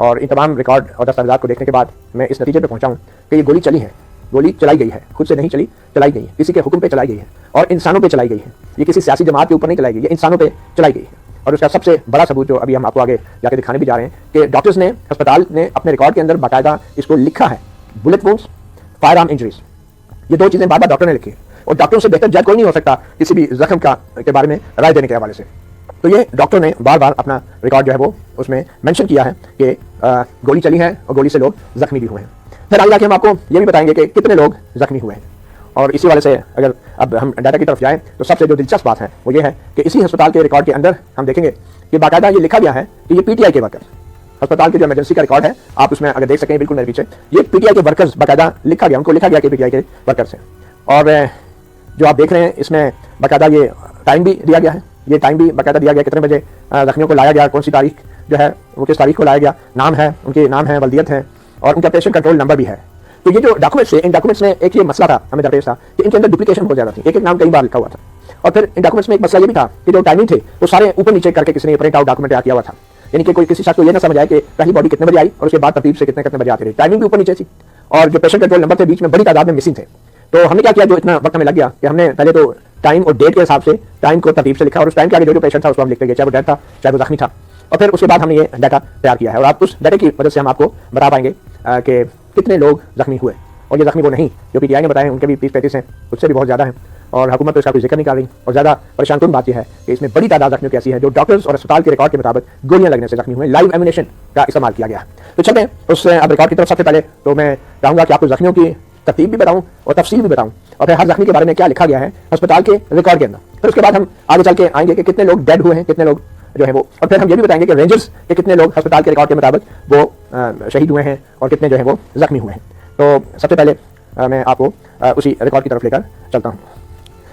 और इन तमाम रिकॉर्ड और दस्तावेज़ात को देखने के बाद मैं इस नतीजे पर पहुंचा हूं कि ये गोली चली है, गोली चलाई गई है, खुद से नहीं चली, चलाई गई है, किसी के हुक्म पे चलाई गई है और इंसानों पे चलाई गई है। ये किसी सियासी जमात के ऊपर नहीं चलाई गई, ये इंसानों पे चलाई गई है। और उसका सबसे बड़ा सबूत जो अभी हम आपको आगे जाके दिखाने भी जा रहे हैं कि डॉक्टर्स ने, अस्पताल ने अपने रिकॉर्ड के अंदर बाकायदा इसको लिखा है, bullet wounds, fire arm injuries, ये दो चीज़ें बार बार डॉक्टर ने लिखी है और डॉक्टरों से बेहतर जज कोई नहीं हो सकता किसी भी जख्म के बारे में राय देने के हवाले से। तो ये डॉक्टर ने बार बार अपना रिकॉर्ड जो है वो उसमें मेंशन किया है कि गोली चली है और गोली से लोग जख्मी भी हुए हैं। फिर आगे जाके हम आपको ये भी बताएंगे कि कितने लोग जख्मी हुए हैं। और इसी वाले से अगर अब हम डाटा की तरफ जाएं तो सबसे जो दिलचस्प बात है वो ये है कि इसी अस्पताल के रिकॉर्ड के अंदर हम देखेंगे कि बाकायदा ये लिखा गया है कि ये पीटीआई के वर्कर्स, अस्पताल के जो इमरजेंसी का रिकॉर्ड है आप उसमें अगर देख सकें बिल्कुल मेरे पीछे, ये पीटीआई के वर्कर्स बाकायदा लिखा गया, उनको लिखा गया कि पीटीआई के वर्कर्स हैं। और जो आप देख रहे हैं इसमें बाकायदा ये टाइम भी दिया गया है, ये टाइम भी बाकायदा दिया गया कितने बजे जख्मियों को लाया गया, कौन सी तारीख जो है वो किस तारीख को लाया गया, नाम है, उनके नाम है, वल्दियत है और उनका पेशेंट कंट्रोल नंबर भी है। तो ये जो डॉक्यूमेंट्स थे, इन डॉक्यूमेंट्स में एक ये मसला था, हमें दरपेश था कि इनके अंदर डुप्लीकेशन बहुत ज़्यादा थी, एक एक नाम कई बार लिखा हुआ था। और फिर इन डॉक्यूमेंट्स में एक मसला ये भी था कि जो टाइमिंग थे वो सारे ऊपर नीचे करके किसी ने प्रिंट आउट डॉक्यूमेंट तैयार किया हुआ था, यानी कि कोई किसी शख्स को ये ना समझ आए कि पहली बॉडी कितने बजे आई और उसके बाद तरतीब से कितने कितने बजे आती रही, टाइमिंग भी ऊपर नीचे थी। और जो पेशेंट कंट्रोल नंबर थे बीच में बड़ी तादाद में मिसिंग थे। तो हमने क्या किया, जो इतना वक्त हमें लग गया कि हमने पहले तो टाइम और डेट के हिसाब से टाइम को तरतीब से लिखा और उस टाइम के आगे जो पेशेंट था उसको हम लिखते गए, चाहे वो डेथ था चाहे वो जख्मी था। और फिर उसके बाद हमने ये डाटा तैयार किया है और आप उस डाटा की वजह से हम आपको बता पाएंगे कि कितने लोग जख्मी हुए। और ये जख्मी वो नहीं जो पीटीआई ने बताए, उनके भी 30-35 हैं, उससे भी बहुत ज़्यादा हैं और हुकूमत तो इसका कोई जिक्र नहीं कर रही। और ज़्यादा परेशान कुन बात यह है कि इसमें बड़ी तादाद जख्मियों की ऐसी है जो डॉक्टर्स और अस्पताल के रिकॉर्ड के मुताबिक गोलियां लगने से जख्मी हुए, लाइव एम्यूनेशन का इस्तेमाल किया गया। तो चलते हैं उस अब रिकॉर्ड की तरफ। सबसे पहले तो मैं चाहूँगा कि आपको जख्मियों की तरतीब भी बताऊँ और तफसील भी बताऊँ और फिर हर जख्मी के बारे में क्या लिखा गया है अस्पताल के रिकॉर्ड के अंदर। फिर उसके बाद हम आगे चल के आएंगे कि कितने लोग डेड हुए हैं, कितने लोग जो है वो, और फिर हम ये भी बताएंगे कि रेंजर्स के कितने लोग अस्पताल के रिकॉर्ड के मुताबिक वो शहीद हुए हैं और कितने जो है वो जख्मी हुए हैं। तो सबसे पहले मैं आपको उसी रिकॉर्ड की तरफ लेकर चलता हूँ।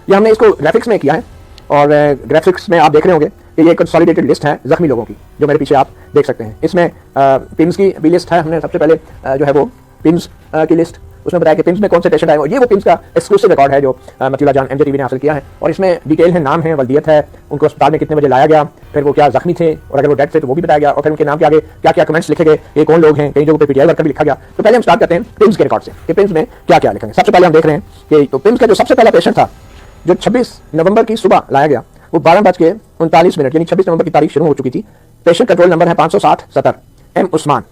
ये हमने इसको ग्राफिक्स में किया है और ग्राफिक्स में आप देख रहे होंगे कि ये एक कंसोलिडेटेड लिस्ट है जख्मी लोगों की, जो मेरे पीछे आप देख सकते हैं। इसमें पिम्स की भी लिस्ट है, हमने सबसे पहले जो है वो पिम्स की लिस्ट, उसमें बताया कि पिम्स में कौन से पेशेंट आए और ये वो पिम्स का एक्सक्लूसिव रिकॉर्ड है जो मतीला जान MJ TV ने हासिल किया है। और इसमें डिटेल है, नाम है, वल्दियत है, उनको अस्पताल में कितने बजे लाया गया, फिर वो क्या जख्मी थे और अगर वो डेड थे तो वो भी बताया गया और फिर उनके नाम के आगे क्या क्या कमेंट्स लिखे गए, ये कौन लोग हैं, कई जगहों पे पीटीआई वर्कर भी लिखा गया। तो पहले हम स्टार्ट करते हैं पिम्स के रिकॉर्ड से कि पिम्स में क्या क्या लिखेंगे। सबसे पहले हम देख रहे हैं कि तो पिम्स का जो सबसे पहला पेशेंट था जो 26 नवंबर की सुबह लाया गया, वो 12:39 यानी 26 नवंबर की तारीख शुरू हो चुकी थी। पेशेंट कंट्रोल नंबर है 560-70 M उस्मान।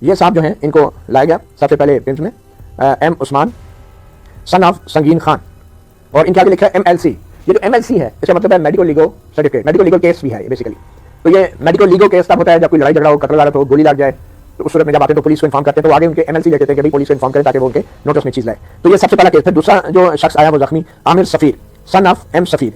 ये साहब जो हैं इनको लाया गया सबसे पहले पिम्स में, M उस्मान सन ऑफ संगीन खान, और इनके आगे लिखा है MLC। ये जो MLC है इसका मतलब है medical legal certificate, medical legal case भी है बेसिकली। तो ये मेडिकल लीगल केस तब होता है जब कोई लड़ाई झगड़ा हो, कत्ल वारत हो, गोली लग जाए, तो उस सूरत में जब आते हैं तो पुलिस को इन्फॉर्म करते हैं, तो आगे उनके MLC लेते हैं कि भाई पुलिस को इन्फॉर्म करें ताकि वो उनके नोटिस में चीज़ लाए। तो ये सबसे पहला केस। फिर दूसरा जो शख्स आया वो जख्मी आमिर सफ़ीर सन ऑफ M सफ़ीर,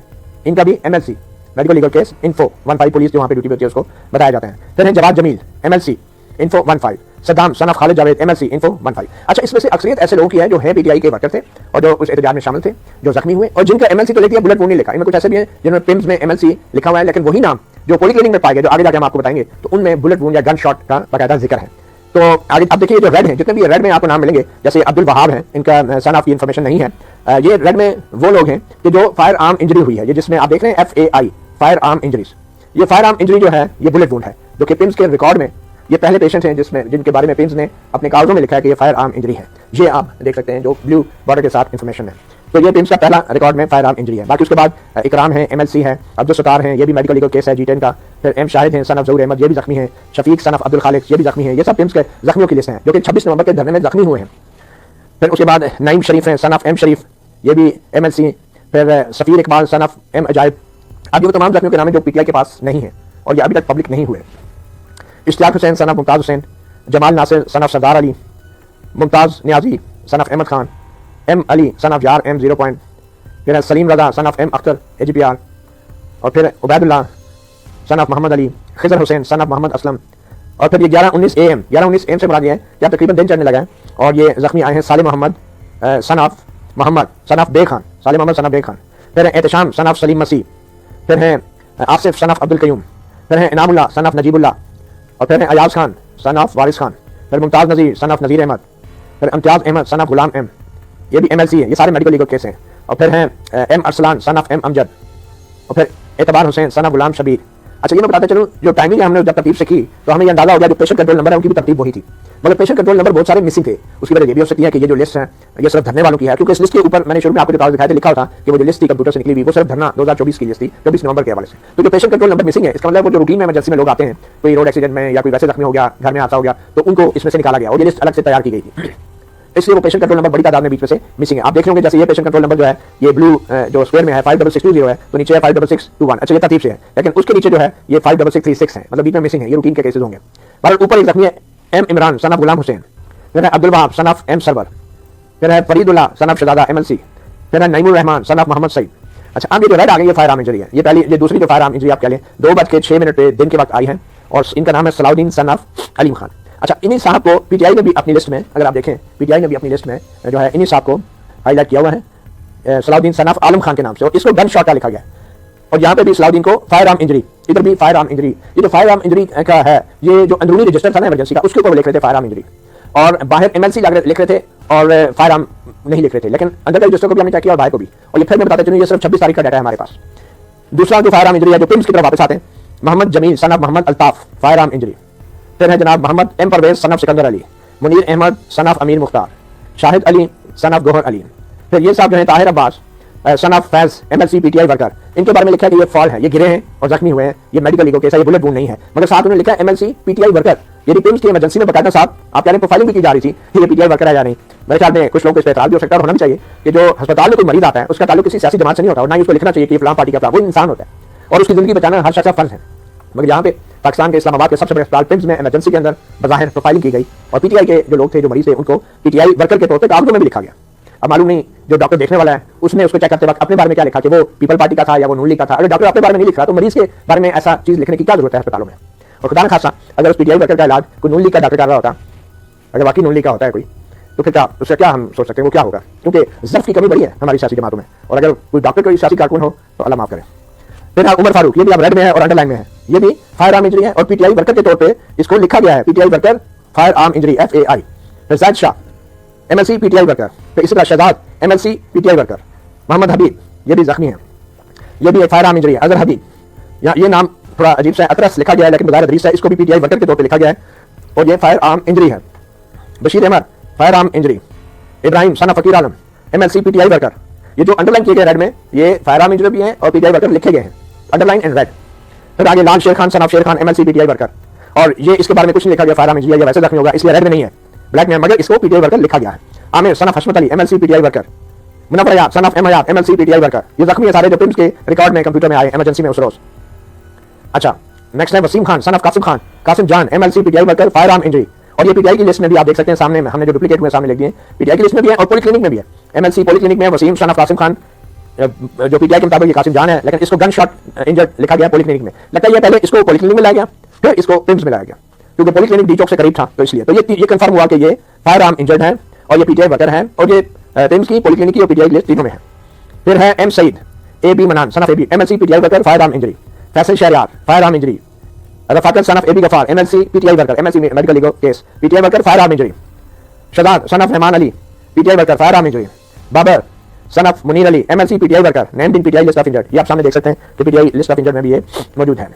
इनका भी MLC medical legal case Info 15 police जो वहाँ पे ड्यूटी पे होती है उसको बताया जाता है। फिर है Jawad Jameel MLC Info 15, Saddam son of Khalid Javed MLC Info 15। अच्छा, इसमें से अक्सरियत ऐसे लोगों की है जो है पीटीआई के वर्कर थे और जो उस एहतजाज में शामिल थे, जो जख्मी हुए और जिनका MLC तो लेती है बुलेट वुंड नहीं लिखा। इनमें कुछ ऐसे भी हैं जिन्होंने पिम्स में MLC लिखा हुआ है लेकिन वही नाम जो पॉलीक्लिनिक में पाए गए, जो आगे जाके हम आपको बताएंगे, तो उनमें बुलेट वुंड या गन शॉट का बाकायदा जिक्र है। तो आगे अब देखिए जो रेड है, जितने भी रेड में आपको नाम मिलेंगे, जैसे अब्दुल वहाब है, इनका सन ऑफ की इन्फॉर्मेशन नहीं है। ये रेड में वो लोग हैं कि जो फायर आर्म इंजरी हुई है, ये जिसमें आप देख रहे हैं FAI फायर आर्म इंजरीज। ये फायर आर्म इंजरी जो है ये बुलेट वुंड है, जो कि पिम्स के रिकॉर्ड में ये पहले पेशेंट हैं जिनके बारे में पिम्स ने अपने कागजों में लिखा है कि ये फायर आर्म इंजरी है। ये आप देख सकते हैं जो ब्लू बॉर्डर के साथ इन्फॉर्मेशन है। तो ये पिम्स का पहला रिकॉर्ड में फायर आर्म इंजरी है। बाकी उसके बाद इकराम है MLC है, अब्दुल सत्तार हैं, ये भी मेडिकल लीगल केस है G10 का। फिर M शाहिद हैं सन ऑफ जहूर अहमद, ये भी जख्मी हैं। शफीक सन ऑफ अब्दुल खालिक, ये भी जख्मी हैं। ये सब पिम्स के जख्मियों की लिस्ट हैं जो कि 26 नवंबर के धरने में जख्मी हुए हैं। फिर उसके बाद नईम शरीफ हैं सन ऑफ M शरीफ, ये भी MLC। फिर सफ़ीर इकबाल सन ऑफ M अजायब। अब ये वो तमाम जख्मियों के नाम है जो पीटीआई के पास नहीं है और ये अभी तक पब्लिक नहीं हुए। Ishtiaq Hussain son of Mumtaz Hussain, Jamal Nasir son of Sardar Ali, Mumtaz Niazi son of Ahmed Khan, M Ali son of Yar M 0 point. फिर Salim Raza son of M Akhtar AGPR, और फिर Ubaidullah son of Mohammad Ali, Khizar Hussain son of Mohammad Aslam. और फिर ये 11-19 AM से मुराद है क्या तकरीबन दिन चढ़ने लगा है। और ये जख्मी आए हैं Saleh Mohammad son of Mohammad son of बे खान, साले मोहम्मद सन ऑफ बे खान। फिर है एहतशाम सन ऑफ सलीम मसीह। फिर हैं आसिफ सन ऑफ अब्दुल कयूम। फिर हैं इनामुल्लाह सन ऑफ नजीबुल्लाह। और फिर हैं अयाज खान सन ऑफ वारिस खान। फिर मुमताज़ नज़ीर सन ऑफ नज़ीर अहमद। फिर Imtiaz Ahmed son of Ghulam M, ये भी MLC है। ये सारे मेडिकल लीगल केस हैं। और फिर हैं M Arsalan sun of M Amjad. और फिर एतबार हुसैन सन ऑफ गुलाम शबीर। अच्छा, ये मैं बताता चलूँ, जो टाइमिंग हमने जब तरतीब से की तो हमें ये अंदाजा हो गया जो पेशेंट कंट्रोल नंबर है उनकी भी तरतीब वही थी, मगर पेशेंट कंट्रोल नंबर बहुत सारे मिसिंग थे। उसकी वजह ये भी हो सकती है कि ये जो लिस्ट है ये सिर्फ धरने वालों की है, क्योंकि इस लिस्ट के ऊपर मैंने शुरू में आपको जो कागज दिखाया था लिखा होता कि वो जो लिस्ट थी कंप्यूटर से निकली हुई वो सिर्फ धरना 2024 की लिस्ट थी, 24 नवंबर के हवाले से। तो जो पेशेंट कंट्रोल नंबर मिसिंग है, इसका मतलब वो जो रूटीन में इमरजेंसी में लोग आते हैं, कोई रोड एक्सीडेंट में या कोई वैसे जख्मी हो गया, घर में हादसा हो गया, तो उनको इसमें से निकाला गया और ये लिस्ट अलग से तैयार की गई थी, इसलिए वो पेशेंट कंट्रोल नंबर बड़ी तादाद में बीच में से मिसिंग है। आप देख होंगे जैसे ये पेशेंट कंट्रोल नंबर जो है ये ब्लू जो स्क्वायर में है 56620 है, तो नीचे है 56621। अच्छा, ये तरतीब से है, लेकिन उसके नीचे जो है ये 56636 है, मतलब बीच में मिसिंग है। ये रूटीन के केसेस होंगे। पर ऊपर एक जख्मी है M Imran son of Ghulam Hussain, फिर है Abdul Wahab son of M Sarwar, फिर है Faridullah son of Shahzada MLC, फिर है नईमुर रहमान सन ऑफ मोहम्मद सईद। अच्छा, अब ये जो रेड आ गई ये फायर आर्म इंजरी है। ये पहली ये दूसरी जो फायर आर्म इंजरी आप कह लें 2:06 पे दिन के वक्त आई है और इनका नाम है सलाउद्दीन सन ऑफ अलीम खान। अच्छा, इन्हीं साहब को पीटीआई ने भी अपनी लिस्ट में, अगर आप देखें पीटीआई ने भी अपनी लिस्ट में जो है इन्हीं साहब को हाईलाइट किया हुआ है सलाउद्दीन सन ऑफ आलम खान के नाम से, और इसको गन शॉट का लिखा गया है। और यहाँ पे भी सलाउद्दीन को फायर आर्म इंजरी, इधर भी फायर आर्म इंजरी। ये जो फायर आर्म इंजरी का है ये जो अंदरूनी रजिस्टर था ना इमरजेंसी का, उसके ऊपर लिख रहे थे फायर आर्म इंजरी, और बाहर MLC लिख रहे थे और फायर आर्म नहीं लिख रहे थे, लेकिन अंदर का रजिस्टर को भी हमने चेक किया और बाहर को भी। और ये फिर मैं बताता चलूँ ये सिर्फ 26 तारीख का डाटा है हमारे पास। दूसरा जो फायर आर्म इंजरी है जो पिम्स की तरफ वापस आते हैं, Mohammad Jameel son of Mohammad Altaf fire arm injury, फिर है जनाब Mohammad M Parvez son of Sikandar Ali, Munir Ahmed son of Amir Mukhtar, Shahid Ali son of Gohar Ali, फिर ये साहब जो है Tahir Abbas son of Faiz MLC PTI worker. इनके बारे में लिखा है कि ये फॉल है, ये गिरे हैं और जख्मी हुए हैं, ये मेडिकल लीगो केस है, ये बुलेट वुंड नहीं है, मगर साथ उन्होंने लिखा है MLC PTI वर्कर। ये रिपेम्स की इमरजेंसी में बकायदा साहब आप कह रहे हैं प्रोफाइलिंग भी की जा रही थी, ये PTI वर्कर है या नहीं। मेरे ख्याल में कुछ लोग इस पर एतराज भी हो सकता है, होना भी चाहिए कि जो अस्पताल में कोई मरीज आता है उसका ताल्लुक किसी सियासी जमात से नहीं होता और ना ही उसको लिखना चाहिए कि फलां पार्टी का वो इंसान होता है और उसकी जिंदगी बचाना हर शख्स का फर्ज है। मगर यहाँ पे पाकिस्तान के इस्लामाबाद के सबसे बड़े अस्पताल पिम्स में इमरजेंसी के अंदर बज़ाहिर प्रोफाइलिंग की गई और पीटीआई के जो लोग थे जो मरीज थे उनको PTI वर्कर के तौर पर कागजों में भी लिखा गया। अब मालूम नहीं जो डॉक्टर देखने वाला है उसने उसको चेक करते वक्त अपने बारे में क्या लिखा कि वो पीपल पार्टी का था या वो नून लीग का था। अगर डॉक्टर अपने बारे में नहीं लिख रहा तो मरीज के बारे में ऐसा चीज लिखने की क्या जरूरत है अस्पतालों में। और खुदा न खासा अगर उस PTI वर्कर का इलाज कोई नून लीग का डॉक्टर कर रहा होता, अगर वाकई नून लीग का होता है कोई, तो फिर क्या उससे क्या हम सोच सकते हैं वो क्या होगा, क्योंकि ज़ब्त की कमी बड़ी है हमारी सियासी जमातों में। और अगर कोई डॉक्टर कोई सियासी कारकुन हो तो अल्लाह माफ करे। फिर उमर फारूक, ये भी अब रेड में है और अंडरलाइन में है, ये भी फायर आर्म इंजरी है और PTI वर्कर के तौर पे इसको लिखा गया है PTI worker fire arm injury FAI। फिर Zaid Shah MLC PTI worker, फिर इसी तरह Shahzad MLC PTI worker, Mohammad Habib ये भी जख्मी है, ये भी एक फायर आर्म इंजरी है। अजहर हबीब, या ये नाम थोड़ा अजीब सा अतरस लिखा गया है लेकिन बज़ाहिर अदरीस है, इसको भी PTI वर्कर के तौर पे लिखा गया है और ये फायर आर्म इंजरी है। Bashir Ahmed fire arm injury, Ibrahim son of Faqir Alam MLC PTI worker. ये जो अंडरलाइन किए गए रेड में ये फायर आर्म इंजरी भी है और PTI वर्कर लिखे गए हैं अंडरलाइन एंड रेड। फिर आगे लाल शेर खान सन ऑफ शेर खान MLC PTI वर्कर, और ये इसके बारे में कुछ नहीं लिखा गया फायर आर्म इंजरी है, वैसे जख्मी होगा इसलिए रेड में नहीं है, ब्लैक में, मगर इसको PTI वर्कर लिखा गया है। Amir son of Hashmat Ali MLC PTI worker, Munawwar Hayat son of M Hayat MLC PTI worker. ये जख्मी है सारे जो पिम्स के रिकॉर्ड में कंप्यूटर में आए इमरजेंसी में उस रोज। अच्छा, नेक्स्ट है वसीम खान सन ऑफ कासिम खान कासिम जान MLC PTI worker fire arm injury, और ये PTI की लिस्ट में भी आप देख सकते हैं सामने में हमने जो डुप्लीकेट हुए सामने लिख दिए, PTI की लिस्ट में भी है और पॉलीक्लिनिक में भी है। MLC पॉलीक्लिनिक में वसीम सन ऑफ कासिम खान, जो PTI के मुताबिक ये कासिम जान है लेकिन इसको गन शॉट इंजर्ड लिखा गया पॉलीक्लिनिक में। लगता है ये पहले इसको पॉलीक्लिनिक में लाया गया फिर इसको पिम्स में लाया गया क्योंकि पॉलीक्लिनिक डी चौक से करीब था, तो इसलिए तो ये कंफर्म हुआ कि ये फायर आर्म इंजर्ड है और ये PTI वर्कर है और ये पिम्स की पॉलीक्लिनिक की और PTI की लिस्ट तीनों में है। फिर है M Saeed AB Manan son of AB MLC PTI worker fire arm injury, Faisal Shahryar fire arm injury, Rafaqat son of AB Ghaffar MLC PTI worker MLC medical legal case PTI worker fire arm injury, Shahzad son of Rehman Ali PTI worker fire arm injury, Babar son of Munir Ali MLC PTI worker named in PTI list of injured. ये आप सामने देख सकते हैं कि PTI list of injured में भी ये मौजूद है।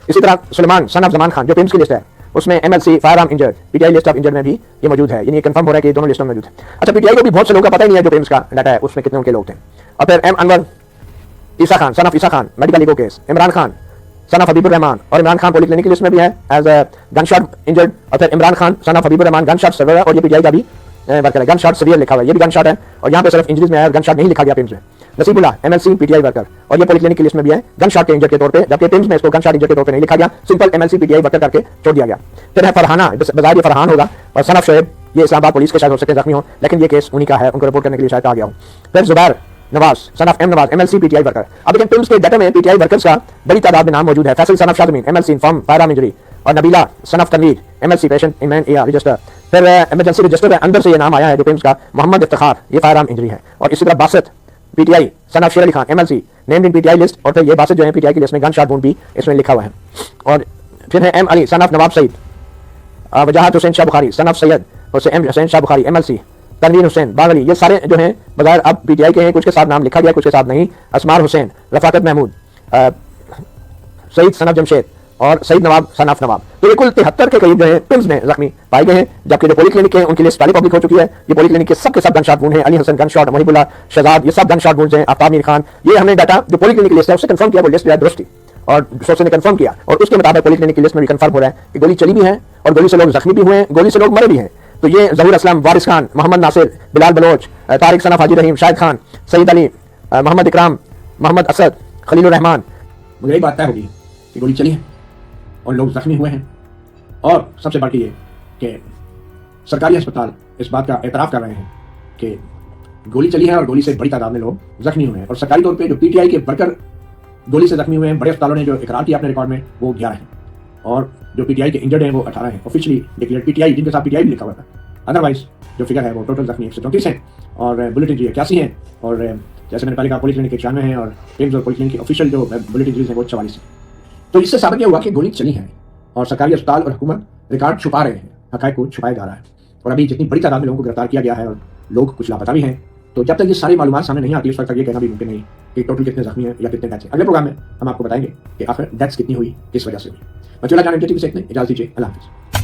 इसी तरह सुलेमान सन ऑफ जमान खान जो पिम्स की लिस्ट है उसमें MLC fire arm injured PTI list of injured में भी ये मौजूद है, यानी कंफर्म हो रहा है कि दोनों लिस्टों में मौजूद है। अच्छा, PTI को भी बहुत से लोगों का पता ही नहीं है जो पिम्स का डाटा है उसमें कितने उनके लोग थे। और फिर M Anwar Isa Khan son of Isa Khan medical legal case, Imran Khan son of Habibur Rahman, और इमरान खान पॉलीक्लिनिक की लिस्ट में भी है एज गन शॉट इंजर्ड, और फिर Imran Khan son of Habibur Rahman gun shot server है और ये PTI का भी वर्कर है, गन शॉट सीवियर लिखा हुआ है, ये भी गन शॉट है और यहाँ पे सिर्फ इंजरीज में है, गन शॉट नहीं लिखा गया पिम्स में। नसीबुल्लाह MLC PTI वर्कर, और ये पॉलीक्लिनिक की लिस्ट में भी है गन शॉट के इंजर के तौर पे, जबकि पिम्स में इसको गन शॉट इंजर के तौर पे नहीं लिखा गया, सिंपल MLC PTI वर्कर करके छोड़ दिया गया। फिर है फरहाना, बाजार ये फरहान होगा, और सन ऑफ शोएब, ये इस्लामाबाद पुलिस के शायद हो सकते हैं जख्मी हो लेकिन ये केस उन्हीं का है, उनको रिपोर्ट करने के लिए शायद आ गया हो। फिर जुबैर नवाज सन of M Nawaz MLC PTI worker. अब लेकिन पिम्स के डाटा में PTI वर्कर्स का बड़ी तादाद में नाम मौजूद है। Faisal son of Shadmeen MLC inform fire arm injury, और Nabila son of Tanveer MLC patient in AR register. फिर इमरजेंसी रजिस्टर है अंदर से ये नाम आया है जो पिम्स का, मोहम्मद इफ्तिखार ये फायर आर्म इंजरी है, और इसी तरह बासत PTI सन ऑफ शेर Ali Khan MLC named in PTI list, और फिर ये बासत जो है PTI की लिस्ट में गन शॉट वुंड भी इसमें लिखा हुआ है। और फिर है M Ali son of Nawab Saeed, Wajahat Hussain Shah Bukhari son of Syed M Hussain Shah Bukhari MLC, Tanveer Hussain Bagli, ये सारे जो हैं बगैर अब PTI के हैं, कुछ के साथ नाम लिखा गया कुछ के साथ नहीं। असमार हुसैन, रफाकत महमूद, सईद सनफ जमशेद और सईद नवाब सनफ नवाब। तो ये कुल 73 के करीब जो है पिम्स में जख्मी पाए गए हैं, जबकि जो पॉलीक्लिनिक है उनकी लिस्ट पहले पब्लिक हो चुकी है। ये पॉलीक्लिनिक के सब गन शॉट वुंड हैं, अली हसन गन शॉट, महिबुल्लाह शहजाद, ये सब गन शॉट वुंड्स हैं, आफ्ताब मीर खान। ये हमने डाटा जो पॉलीक्लिनिक की लिस्ट है उससे कंफर्म किया, वो लिस्ट जो है दुरुस्त थी और सोर्स ने कंफर्म किया और उसके मुताबिक पॉलीक्लिनिक की लिस्ट में भी कंफर्म हो रहा है कि गोली चली भी है और गोली से लोग जख्मी भी हुए हैं, गोली से लोग मरे भी हैं। तो ये जहूर असलम, वारिस खान, मोहम्मद नासिर, बिलाल बलोच, तारिक सनफ, हाजी रहीम, शाहिद खान, सईद अली, मोहम्मद इकराम, मोहम्मद असद, खलील रहमान, मुझे यही बात तय होगी कि गोली चली है और लोग जख्मी हुए हैं। और सबसे बड़ी ये कि सरकारी अस्पताल इस बात का एतराफ़ कर रहे हैं कि गोली चली है और गोली से बड़ी तादाद में लोग जख्मी हुए हैं। और सरकारी तौर पे जो पीटीआई के वर्कर गोली से जख्मी हुए हैं, बड़े अस्पतालों ने जो इकरार किया अपने रिकॉर्ड में, वो 11 हैं और जो पीटीआई के इंजर्ड हैं वो 18 हैं ऑफिशियली डिक्लेयर्ड पीटीआई, जिनके साथ पीटीआई भी लिखा हुआ था। अदरवाइज जो फिगर है वो टोटल जख्मी 134 हैं और बुलेट इंजरी 81 हैं और जैसे मैंने पहले कहा पॉलीक्लिनिक के 96 हैं और पिम्स और पॉलीक्लिनिक की ऑफिशियल जो बुलेट इंजरीज हैं वो 44 हैं। तो इससे साबित यह हुआ कि गोली चली है और सरकारी अस्पताल और हुकूमत रिकॉर्ड छुपा रहे हैं, हक़ाइक़ को छुपाया जा रहा है। और अभी जितनी बड़ी तादाद में लोगों को गिरफ्तार किया गया है और लोग कुछ लापता भी हैं, तो जब तक ये सारी मालूमात सामने नहीं आती उस वक्त तक ये कहना भी मुमकिन नहीं कि टोटल कितने जख्मी हैं या कितने डेथ्स हैं। अगले प्रोग्राम में हम आपको बताएंगे कि आखिर डेथ्स कितनी हुई, किस वजह से हुई। मैं चला जाने टीवी से इजाज़त दीजिए, अल्लाह हाफ़िज़।